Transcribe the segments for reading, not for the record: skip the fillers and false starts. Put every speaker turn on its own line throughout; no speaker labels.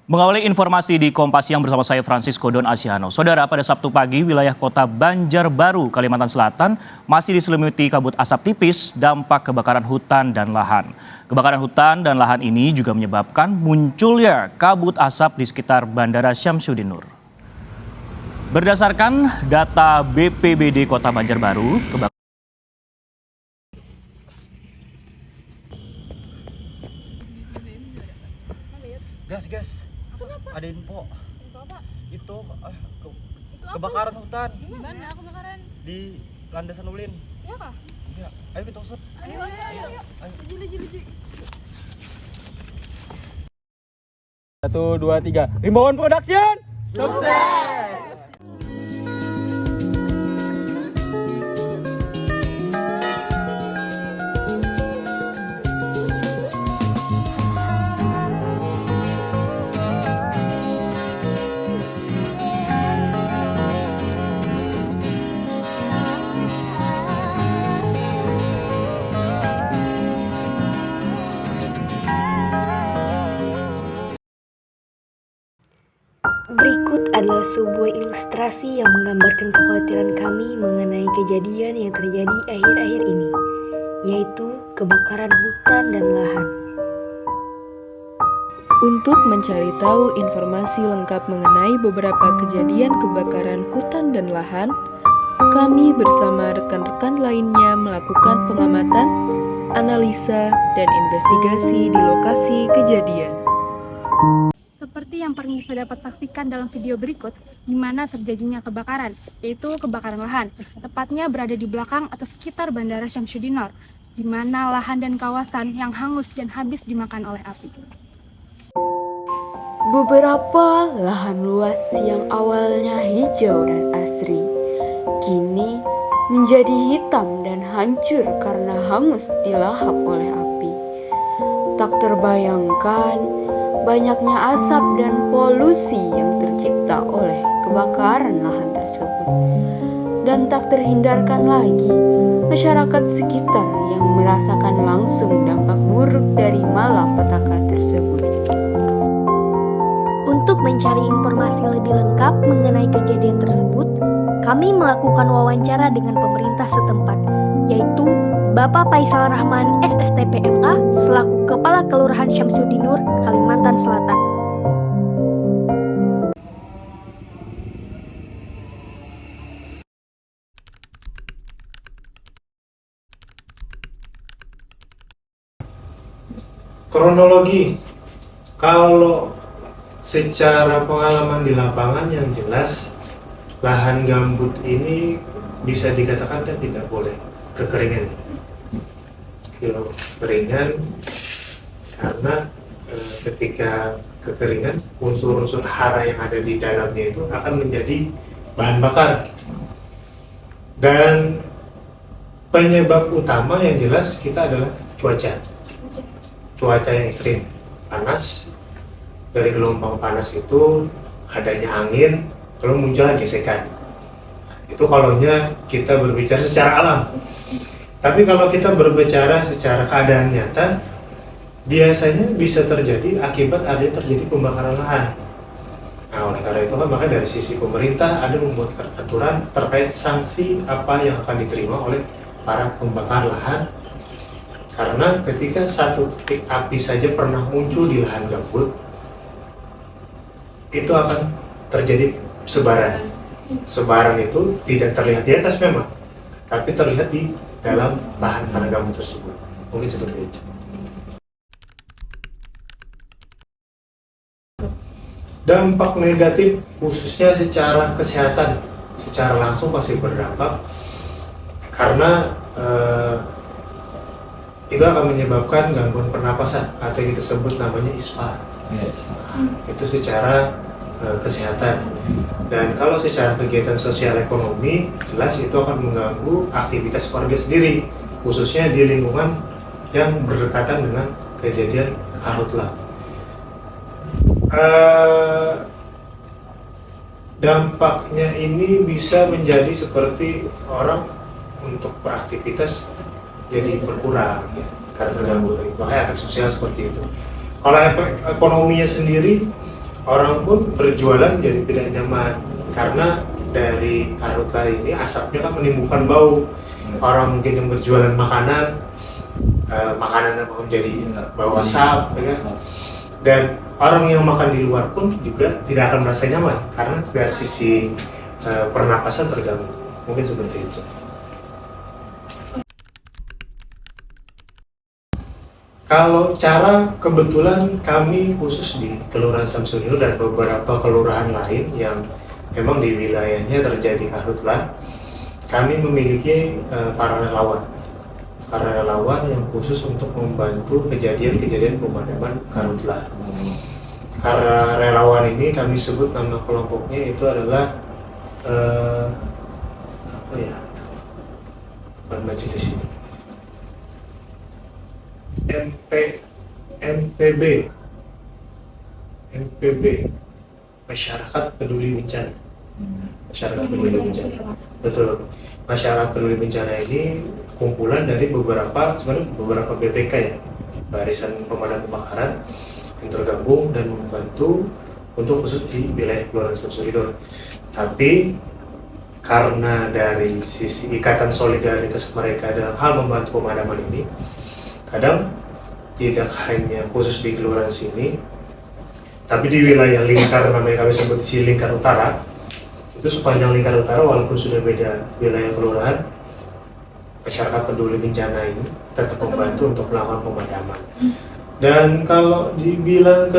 Mengawali informasi di Kompas Siang bersama saya Francisco Don Asiano. Saudara, pada Sabtu pagi wilayah kota Banjarbaru, Kalimantan Selatan masih diselimuti kabut asap tipis dampak kebakaran hutan dan lahan. Kebakaran hutan dan lahan ini juga menyebabkan munculnya kabut asap di sekitar Bandara Syamsuddin Nur. Berdasarkan data BPBD Kota Banjarbaru,
Gas.
Kenapa?
Ada info.
Info apa?
Itu
Itu
kebakaran hutan
Di mana kebakaran?
di Landasan Ulin.
Ya kah?
Ya, ayo kita usut.
Ayo. Lucu.
1, 2, 3. Rimbawan Production. Sukses!
Berikut adalah sebuah ilustrasi yang menggambarkan kekhawatiran kami mengenai kejadian yang terjadi akhir-akhir ini, yaitu kebakaran hutan dan lahan.
Untuk mencari tahu informasi lengkap mengenai beberapa kejadian kebakaran hutan dan lahan, kami bersama rekan-rekan lainnya melakukan pengamatan, analisa, dan investigasi di lokasi kejadian.
Seperti yang paling bisa dapat saksikan dalam video berikut, di mana terjadinya kebakaran, yaitu kebakaran lahan, tepatnya berada di belakang atau sekitar Bandara Syamsuddin Nur, di mana lahan dan kawasan yang hangus dan habis dimakan oleh api.
Beberapa lahan luas yang awalnya hijau dan asri, kini menjadi hitam dan hancur karena hangus dilahap oleh api. Tak terbayangkan banyaknya asap dan polusi yang tercipta oleh kebakaran lahan tersebut. Dan tak terhindarkan lagi masyarakat sekitar yang merasakan langsung dampak buruk dari malapetaka tersebut. Untuk mencari informasi lebih lengkap mengenai kejadian tersebut, kami melakukan wawancara dengan pemerintah setempat, yaitu Bapak Faisal Rahman SSTP MA selaku Kepala Kelurahan Syamsuddin Nur, Kalimantan Selatan.
Kronologi, kalau secara pengalaman di lapangan yang jelas lahan gambut ini bisa dikatakan kan tidak boleh kekeringan. Kekeringan karena ketika kekeringan unsur-unsur hara yang ada di dalamnya itu akan menjadi bahan bakar. Dan penyebab utama yang jelas kita adalah cuaca yang ekstrim, panas. Dari gelombang panas itu adanya angin, kalau muncul gesekan. Itu kalaunya kita berbicara secara alam. Tapi kalau kita berbicara secara keadaan nyata, biasanya bisa terjadi akibat adanya terjadi pembakaran lahan. Nah, oleh karena itu kan maka dari sisi pemerintah ada membuat aturan terkait sanksi apa yang akan diterima oleh para pembakar lahan. Karena ketika satu titik api saja pernah muncul di lahan gambut, itu akan terjadi sebaran. Sebaran itu tidak terlihat di atas memang, tapi terlihat di dalam lahan tanah gambut tersebut. Mungkin seperti itu. Dampak negatif khususnya secara kesehatan, secara langsung pasti berdampak karena itu akan menyebabkan gangguan pernapasan atau yang kita sebut namanya ISPA. Itu secara kesehatan. Dan kalau secara kegiatan sosial ekonomi, jelas itu akan mengganggu aktivitas warga sendiri, khususnya di lingkungan yang berdekatan dengan kejadian karhutlah. Dampaknya ini bisa menjadi seperti orang untuk beraktivitas jadi berkurang ya, karena terganggu. Makanya efek sosial seperti itu. Kalau efek ekonominya sendiri, orang pun berjualan jadi tidak nyaman karena dari karhutla ini asapnya kan menimbulkan bau. Orang mungkin yang berjualan makanan, makanan yang menjadi bau asap, ya kan? Dan orang yang makan di luar pun juga tidak akan merasa nyaman karena dari sisi pernapasan terganggu. Mungkin seperti itu. Kalau cara, kebetulan kami khusus di Kelurahan Samsudinur dan beberapa kelurahan lain yang memang di wilayahnya terjadi karhutla, kami memiliki para relawan yang khusus untuk membantu kejadian-kejadian pemadaman karhutla. Karena relawan ini kami sebut nama kelompoknya itu adalah baca di sini. MPB, Masyarakat Peduli Bencana. Masyarakat Peduli Bencana. Betul. Masyarakat Peduli Bencana ini kumpulan dari beberapa BPK ya, Barisan Pemadam Kebakaran yang tergabung dan membantu untuk khusus di wilayah Kelurahan Samsudinur. Tapi karena dari sisi ikatan solidaritas mereka dalam hal membantu pemadaman ini, kadang tidak hanya khusus di kelurahan sini, tapi di wilayah lingkar, namanya kami sebut di lingkar utara, itu sepanjang lingkar utara walaupun sudah beda wilayah kelurahan, masyarakat peduli bencana ini tetap membantu untuk melakukan pemadaman. Dan kalau dibilang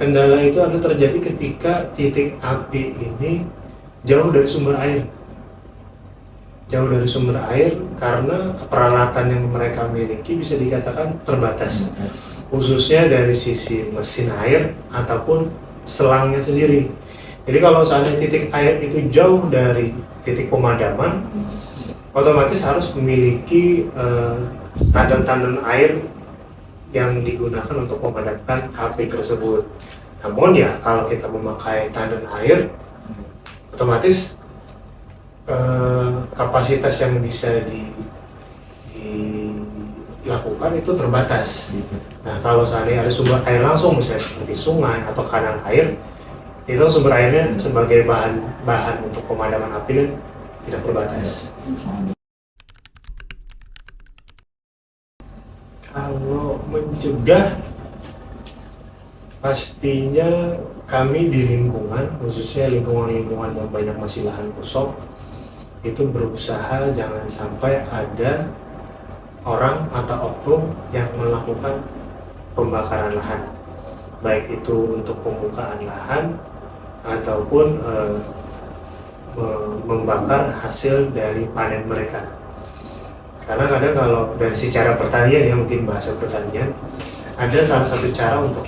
kendala itu ada terjadi ketika titik api ini jauh dari sumber air. Jauh dari sumber air karena peralatan yang mereka miliki bisa dikatakan terbatas, khususnya dari sisi mesin air ataupun selangnya sendiri. Jadi kalau seandainya titik air itu jauh dari titik pemadaman, otomatis harus memiliki tandon-tandon air yang digunakan untuk memadamkan api tersebut. Namun ya kalau kita memakai tandon air, otomatis kapasitas yang bisa dilakukan itu terbatas. Nah, kalau seandainya ada sumber air langsung, misalnya seperti sungai atau kanal air, itu sumber airnya sebagai bahan untuk pemadaman api dan tidak terbatas. Kalau mencegah, pastinya kami di lingkungan, khususnya lingkungan-lingkungan yang banyak masih lahan kosong, itu berusaha jangan sampai ada orang atau oknum yang melakukan pembakaran lahan, baik itu untuk pembukaan lahan ataupun membakar hasil dari panen mereka. Karena kadang kalau dari secara pertanian, ya mungkin bahasa pertanian, ada salah satu cara untuk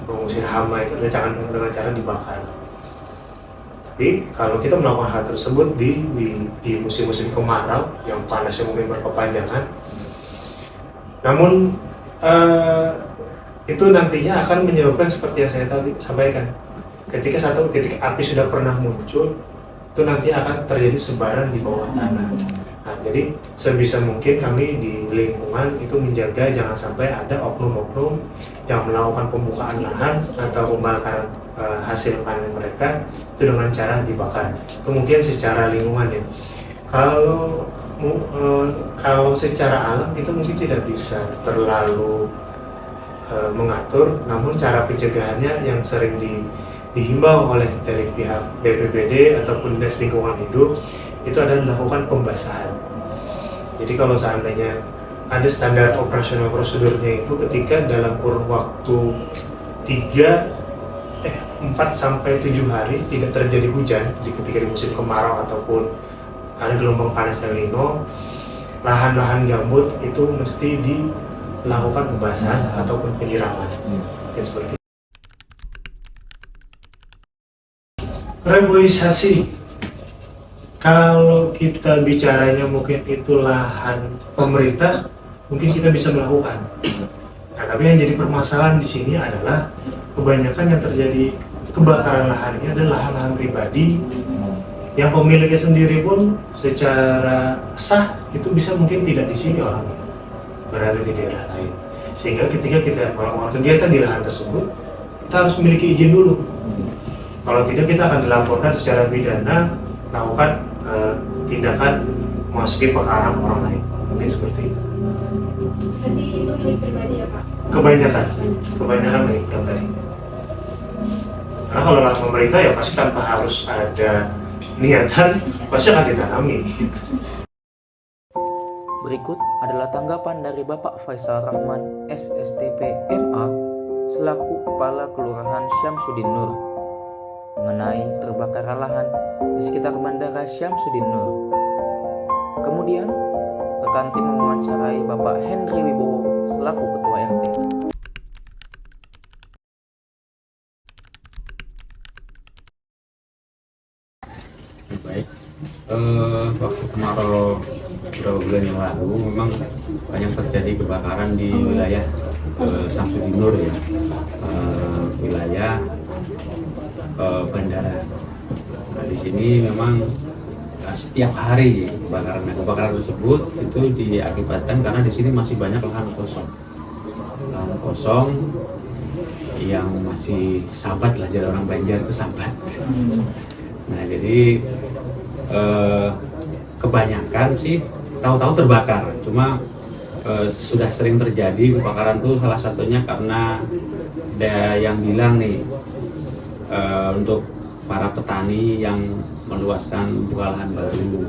mengusir hama itu dengan cara dibakar. Tapi kalau kita melakukan hal tersebut di musim-musim kemarau yang panasnya mungkin berkepanjangan, namun itu nantinya akan menyebabkan seperti yang saya tadi sampaikan, ketika satu titik api sudah pernah muncul, itu nanti akan terjadi sebaran di bawah tanah. Nah, jadi sebisa mungkin kami di lingkungan itu menjaga jangan sampai ada oknum-oknum yang melakukan pembukaan lahan atau pembakaran hasil panen mereka itu dengan cara dibakar. Itu mungkin secara lingkungan ya. Kalau secara alam itu mungkin tidak bisa terlalu mengatur, namun cara pencegahannya yang sering dihimbau oleh dari pihak BPBD ataupun Dinas Lingkungan Hidup itu adalah melakukan pembasahan. Jadi kalau seandainya ada standar operasional prosedurnya itu ketika dalam kurun waktu 4 sampai 7 hari tidak terjadi hujan ketika di musim kemarau ataupun ada gelombang panas El Nino, lahan-lahan gambut itu mesti dilakukan pembasahan ataupun penyiraman. Seperti itu. Reboisasi, kalau kita bicaranya mungkin itu lahan pemerintah, mungkin kita bisa melakukan. Nah, tapi yang jadi permasalahan di sini adalah kebanyakan yang terjadi kebakaran lahan ini adalah lahan-lahan pribadi yang pemiliknya sendiri pun secara sah itu bisa mungkin tidak di sini orangnya, berada di daerah lain. Sehingga ketika kita melakukan kegiatan di lahan tersebut, kita harus memiliki izin dulu. Kalau tidak kita akan dilaporkan secara pidana melakukan tindakan memasuki pekarangan orang lain. Mungkin seperti itu.
Berarti itu milik pribadi ya Pak?
Kebanyakan milik pribadi. Karena kalau lah pemerintah ya pasti tanpa harus ada niatan pasti akan ditanami.
Berikut adalah tanggapan dari Bapak Faisal Rahman, SSTP MA, selaku Kepala Kelurahan Syamsuddin Nur, mengenai terbakar lahan di sekitar Bandara Syamsuddin Nur. Kemudian, rekan tim mewawancarai Bapak Henry Wibowo selaku Ketua RT.
Baik, waktu kemarau beberapa bulan yang lalu memang banyak terjadi kebakaran di wilayah Syamsuddin Nur ya, wilayah bandara. Nah, di sini memang setiap hari kebakaran tersebut itu diakibatkan karena di sini masih banyak lahan kosong yang masih sambat lah, jadi orang Banjar itu sambat. Nah jadi kebanyakan sih tahu-tahu terbakar, cuma sudah sering terjadi kebakaran tuh salah satunya karena ada yang bilang nih untuk para petani yang meluaskan buka lahan baru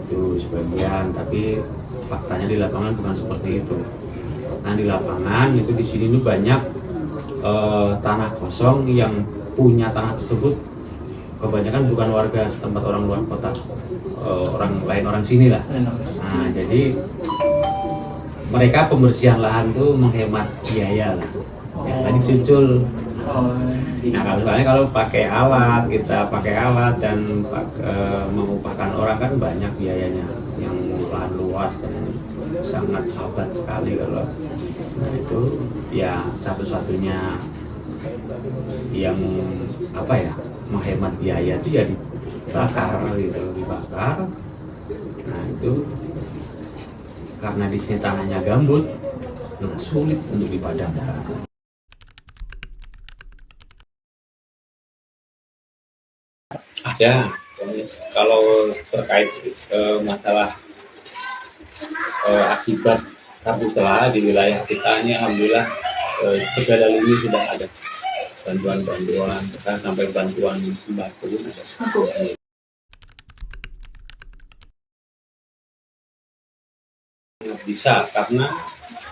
itu sebagian, tapi faktanya di lapangan bukan seperti itu. Nah di lapangan itu di sini tuh banyak tanah kosong yang punya tanah tersebut kebanyakan bukan warga setempat, orang luar kota, orang sini lah. Nah jadi mereka pembersihan lahan tuh menghemat biaya lah, ya tadi cucul. Nah kalau pakai alat, kita pakai alat dan mengupakan orang kan banyak biayanya, yang lahan luas dan sangat sahabat sekali kalau. Nah itu ya satu-satunya yang apa ya, menghemat biaya itu ya dibakar gitu, dibakar. Nah itu karena di sini tanahnya gambut, nah sulit untuk dipadamkan. Ada, kalau terkait masalah akibat karhutla di wilayah kita ini, alhamdulillah segala lini sudah ada bantuan-bantuan, bahkan sampai bantuan sembako ada. Bisa, karena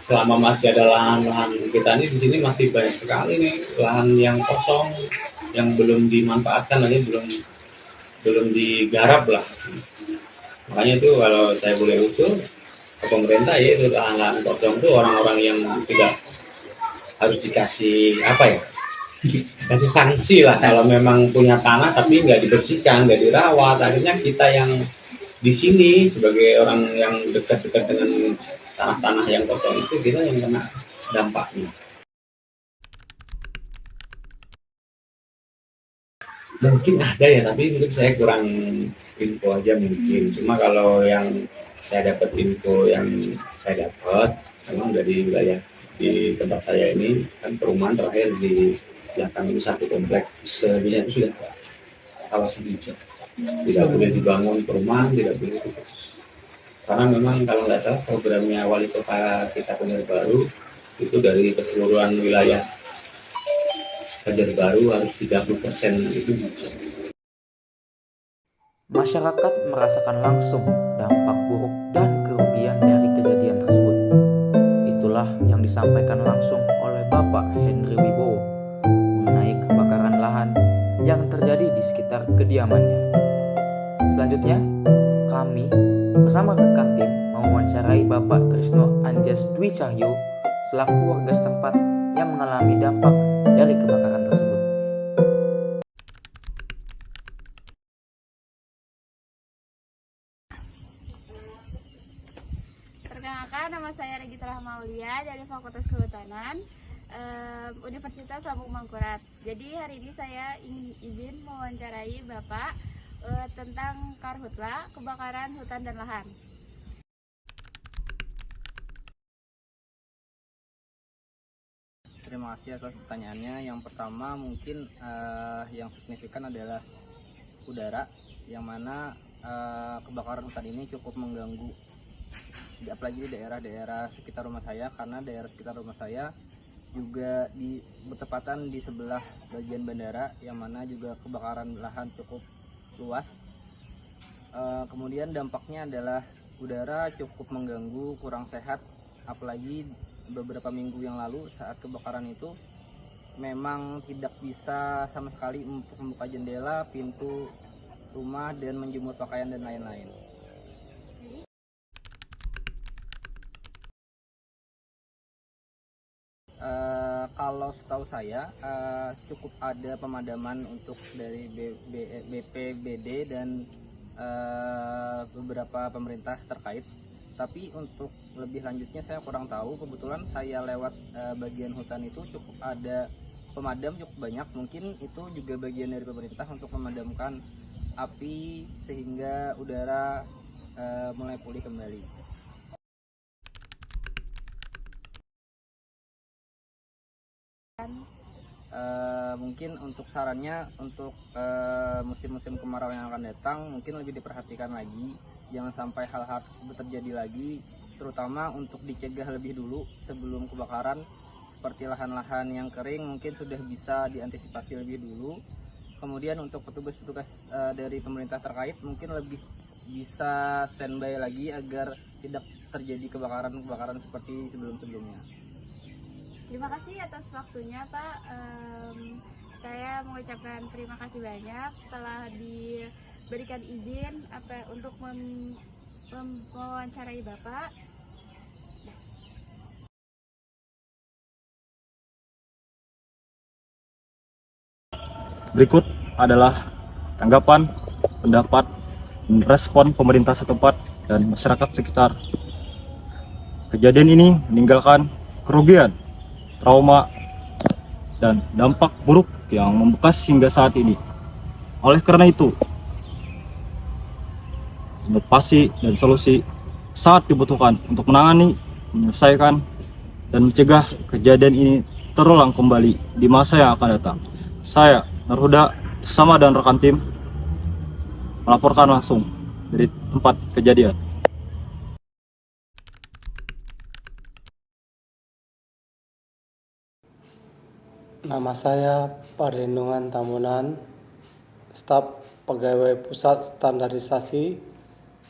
selama masih ada lahan-lahan kita ini di sini masih banyak sekali nih lahan yang kosong, yang belum dimanfaatkan lagi, belum digarap lah. Makanya itu kalau saya boleh usul ke pemerintah, ya itu lahan-lahan kosong itu orang-orang yang tidak harus dikasih apa ya, kasih sanksi lah kalau memang punya tanah tapi nggak dibersihkan, nggak dirawat. Akhirnya kita yang di sini sebagai orang yang dekat-dekat dengan tanah-tanah yang kosong itu, kita yang kena dampaknya. Mungkin ada ya, tapi mungkin saya kurang info aja mungkin. Cuma kalau yang saya dapat info, yang saya dapat memang dari wilayah di tempat saya ini kan perumahan terakhir di belakang ini satu kompleks sebenarnya itu sudah kawasan hijau. Tidak boleh dibangun perumahan, tidak boleh khusus. Karena memang kalau nggak salah programnya wali kota kita Banjarbaru itu dari keseluruhan wilayah Banjarbaru harus 30% itu hijau.
Masyarakat merasakan langsung dampak buruk dan kerugian dari kejadian tersebut. Itulah yang disampaikan langsung oleh Bapak Henry Wibowo mengenai kebakaran lahan yang terjadi di sekitar kediamannya. Selanjutnya, kami bersama rekan tim mewawancarai Bapak Trisno Anjas Dwi Cahyo selaku warga setempat yang mengalami dampak dari kebakaran tersebut.
Perkenalkan, nama saya Regita Rahmaulia dari Fakultas Kehutanan Universitas Lambung Mangkurat. Jadi hari ini saya ingin izin mewawancarai Bapak tentang karhutla, kebakaran hutan dan lahan.
terima kasih atas pertanyaannya. Yang pertama mungkin yang signifikan adalah udara, yang mana kebakaran hutan ini cukup mengganggu, apalagi di daerah-daerah sekitar rumah saya, karena daerah sekitar rumah saya juga bertepatan di sebelah bagian bandara, yang mana juga kebakaran lahan cukup luas. Kemudian dampaknya adalah udara cukup mengganggu, kurang sehat, apalagi beberapa minggu yang lalu saat kebakaran itu memang tidak bisa sama sekali untuk membuka jendela, pintu rumah, dan menjemur pakaian dan lain-lain. Kalau setahu saya cukup ada pemadaman untuk dari BPBD dan beberapa pemerintah terkait, tapi untuk lebih lanjutnya saya kurang tahu. Kebetulan saya lewat bagian hutan itu cukup ada pemadam cukup banyak, mungkin itu juga bagian dari pemerintah untuk memadamkan api sehingga udara mulai pulih kembali. Mungkin untuk sarannya untuk musim-musim kemarau yang akan datang mungkin lebih diperhatikan lagi, jangan sampai hal-hal tersebut terjadi lagi, terutama untuk dicegah lebih dulu sebelum kebakaran. Seperti lahan-lahan yang kering mungkin sudah bisa diantisipasi lebih dulu. Kemudian untuk petugas-petugas dari pemerintah terkait mungkin lebih bisa standby lagi agar tidak terjadi kebakaran-kebakaran seperti sebelum-sebelumnya.
Terima kasih atas waktunya, Pak. Saya mengucapkan terima kasih banyak telah diberikan izin untuk mewawancarai Bapak.
Berikut adalah tanggapan, pendapat, dan respon pemerintah setempat dan masyarakat sekitar. Kejadian ini meninggalkan kerugian, trauma, dan dampak buruk yang membekas hingga saat ini. Oleh karena itu, inovasi dan solusi sangat dibutuhkan untuk menangani, menyelesaikan, dan mencegah kejadian ini terulang kembali di masa yang akan datang. Saya, Narhuda, bersama dan rekan tim, melaporkan langsung dari tempat kejadian.
Nama saya Perlindungan Tambunan, staf pegawai Pusat Standarisasi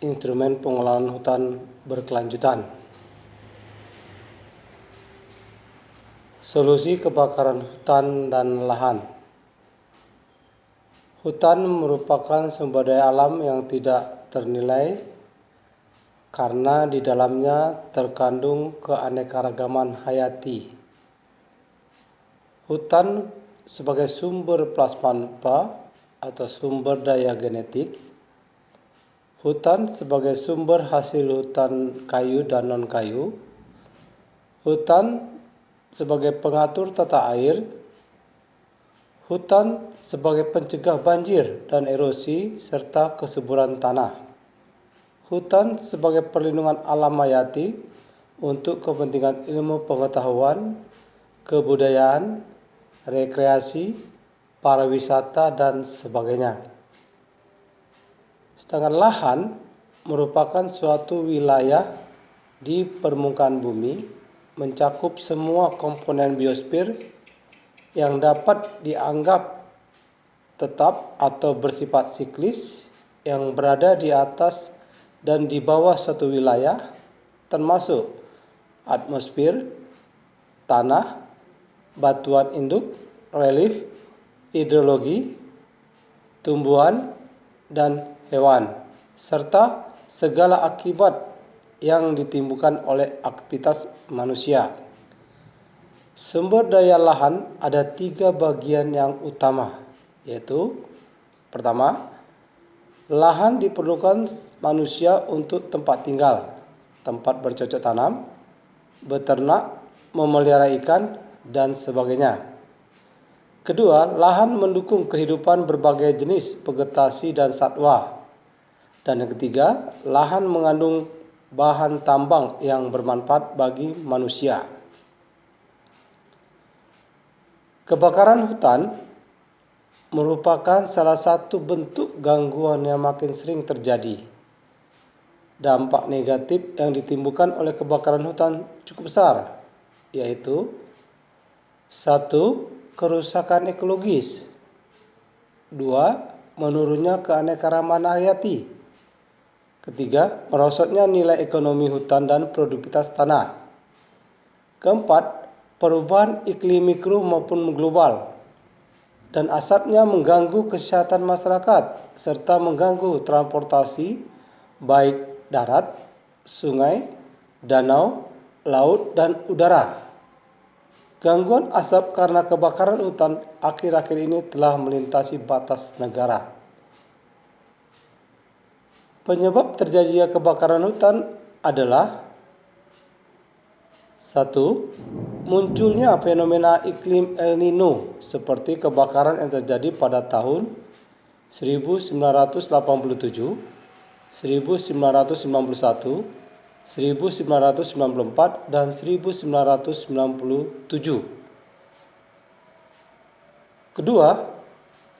Instrumen Pengelolaan Hutan Berkelanjutan. Solusi kebakaran hutan dan lahan. Hutan merupakan sumber daya alam yang tidak ternilai karena di dalamnya terkandung keanekaragaman hayati. Hutan sebagai sumber plasma atau sumber daya genetik. Hutan sebagai sumber hasil hutan kayu dan non-kayu. Hutan sebagai pengatur tata air. Hutan sebagai pencegah banjir dan erosi serta kesuburan tanah. Hutan sebagai perlindungan alam hayati untuk kepentingan ilmu pengetahuan, kebudayaan, rekreasi, pariwisata, dan sebagainya. Sedangkan lahan merupakan suatu wilayah di permukaan bumi, mencakup semua komponen biosfer yang dapat dianggap tetap atau bersifat siklis yang berada di atas dan di bawah suatu wilayah, termasuk atmosfer, tanah, batuan induk, relief, hidrologi, tumbuhan, dan hewan, serta segala akibat yang ditimbulkan oleh aktivitas manusia. Sumber daya lahan ada 3 bagian yang utama, yaitu pertama, lahan diperlukan manusia untuk tempat tinggal, tempat bercocok tanam, beternak, memelihara ikan, dan sebagainya. Kedua, lahan mendukung kehidupan berbagai jenis vegetasi dan satwa. Dan yang ketiga, lahan mengandung bahan tambang yang bermanfaat bagi manusia. Kebakaran hutan merupakan salah satu bentuk gangguan yang makin sering terjadi. Dampak negatif yang ditimbulkan oleh kebakaran hutan cukup besar, yaitu 1. Kerusakan ekologis. 2. Menurunnya keanekaragaman hayati. 3. Merosotnya nilai ekonomi hutan dan produktivitas tanah. 4. Perubahan iklim mikro maupun global. Dan asapnya mengganggu kesehatan masyarakat serta mengganggu transportasi baik darat, sungai, danau, laut, dan udara. Gangguan asap karena kebakaran hutan akhir-akhir ini telah melintasi batas negara. Penyebab terjadinya kebakaran hutan adalah 1. Munculnya fenomena iklim El Nino seperti kebakaran yang terjadi pada tahun 1987, 1991, 1994, dan 1997. Kedua,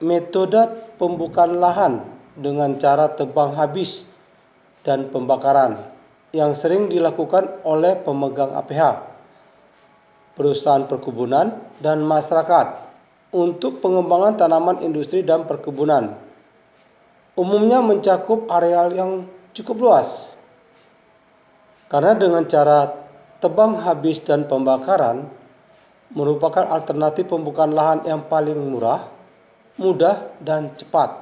metode pembukaan lahan dengan cara tebang habis dan pembakaran yang sering dilakukan oleh pemegang APH, perusahaan perkebunan, dan masyarakat untuk pengembangan tanaman industri dan perkebunan. Umumnya mencakup areal yang cukup luas. Karena dengan cara tebang habis dan pembakaran merupakan alternatif pembukaan lahan yang paling murah, mudah, dan cepat.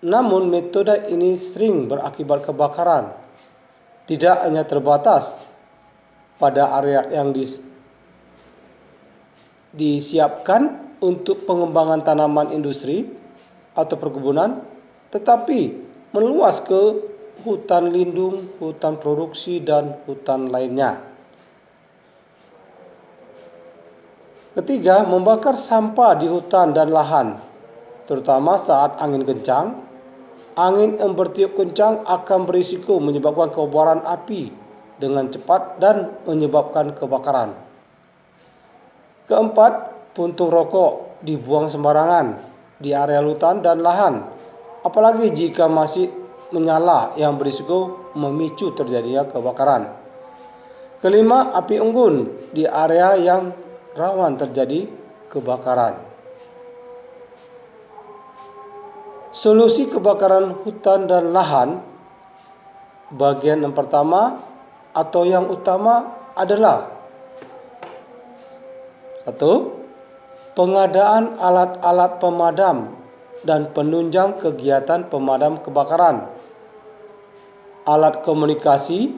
Namun metode ini sering berakibat kebakaran. Tidak hanya terbatas pada area yang disiapkan untuk pengembangan tanaman industri atau perkebunan, tetapi meluas ke hutan lindung, hutan produksi, dan hutan lainnya. Ketiga, membakar sampah di hutan dan lahan, terutama saat angin kencang. Angin yang bertiup kencang akan berisiko menyebabkan kobaran api dengan cepat dan menyebabkan kebakaran. Keempat, puntung rokok dibuang sembarangan di area hutan dan lahan, apalagi jika masih menyala yang berisiko memicu terjadinya kebakaran. Kelima, api unggun di area yang rawan terjadi kebakaran. Solusi kebakaran hutan dan lahan bagian yang pertama atau yang utama adalah 1. Pengadaan alat-alat pemadam dan penunjang kegiatan pemadam kebakaran, alat komunikasi,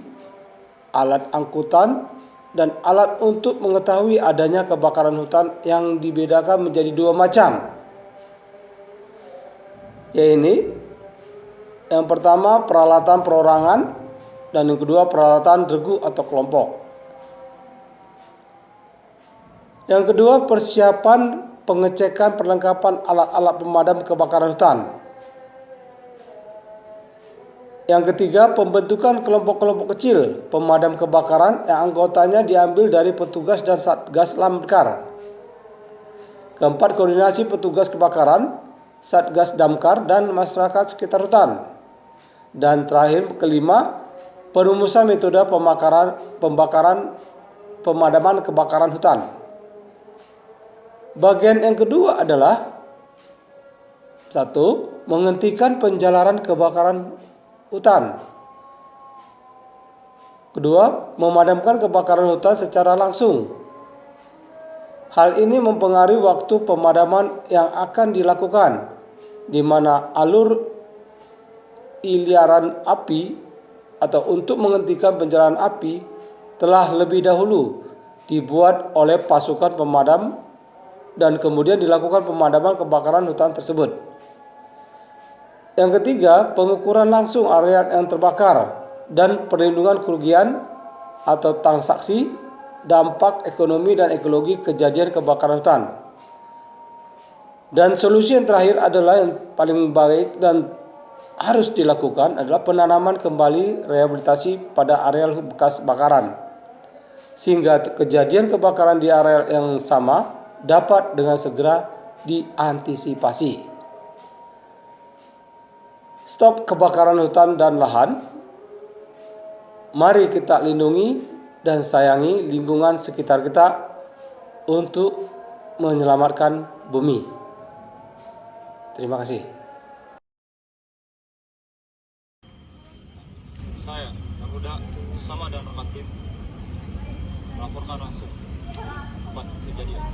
alat angkutan, dan alat untuk mengetahui adanya kebakaran hutan yang dibedakan menjadi 2 macam. Yaitu yang pertama peralatan perorangan dan yang kedua peralatan regu atau kelompok. Yang kedua, persiapan pengecekan perlengkapan alat-alat pemadam kebakaran hutan. Yang ketiga, pembentukan kelompok-kelompok kecil pemadam kebakaran yang anggotanya diambil dari petugas dan Satgas Damkar. Keempat, koordinasi petugas kebakaran, Satgas Damkar, dan masyarakat sekitar hutan. Dan terakhir, kelima, perumusan metode pemadaman kebakaran hutan. Bagian yang kedua adalah 1. Menghentikan penjalaran kebakaran hutan. Kedua, memadamkan kebakaran hutan secara langsung. Hal ini mempengaruhi waktu pemadaman yang akan dilakukan, di mana alur iliaran api atau untuk menghentikan penjalaran api telah lebih dahulu dibuat oleh pasukan pemadam dan kemudian dilakukan pemadaman kebakaran hutan tersebut. Yang ketiga, pengukuran langsung area yang terbakar dan perlindungan kerugian atau transaksi dampak ekonomi dan ekologi kejadian kebakaran hutan. Dan solusi yang terakhir adalah yang paling baik dan harus dilakukan adalah penanaman kembali rehabilitasi pada areal bekas bakaran, sehingga kejadian kebakaran di areal yang sama dapat dengan segera diantisipasi. Stop kebakaran hutan dan lahan. Mari kita lindungi dan sayangi lingkungan sekitar kita untuk menyelamatkan bumi. Terima kasih.
Saya, Garuda, bersama dan rekan tim melaporkan langsung tempat kejadian.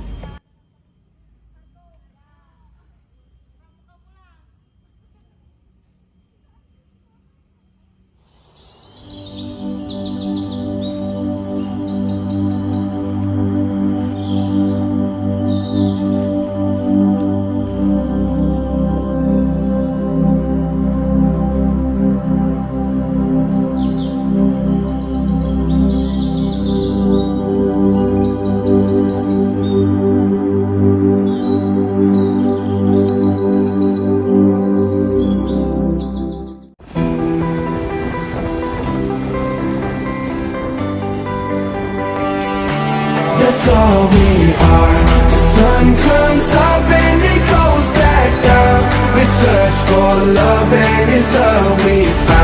That's all we are. The sun comes up and it goes back down. We search for love and it's love we find.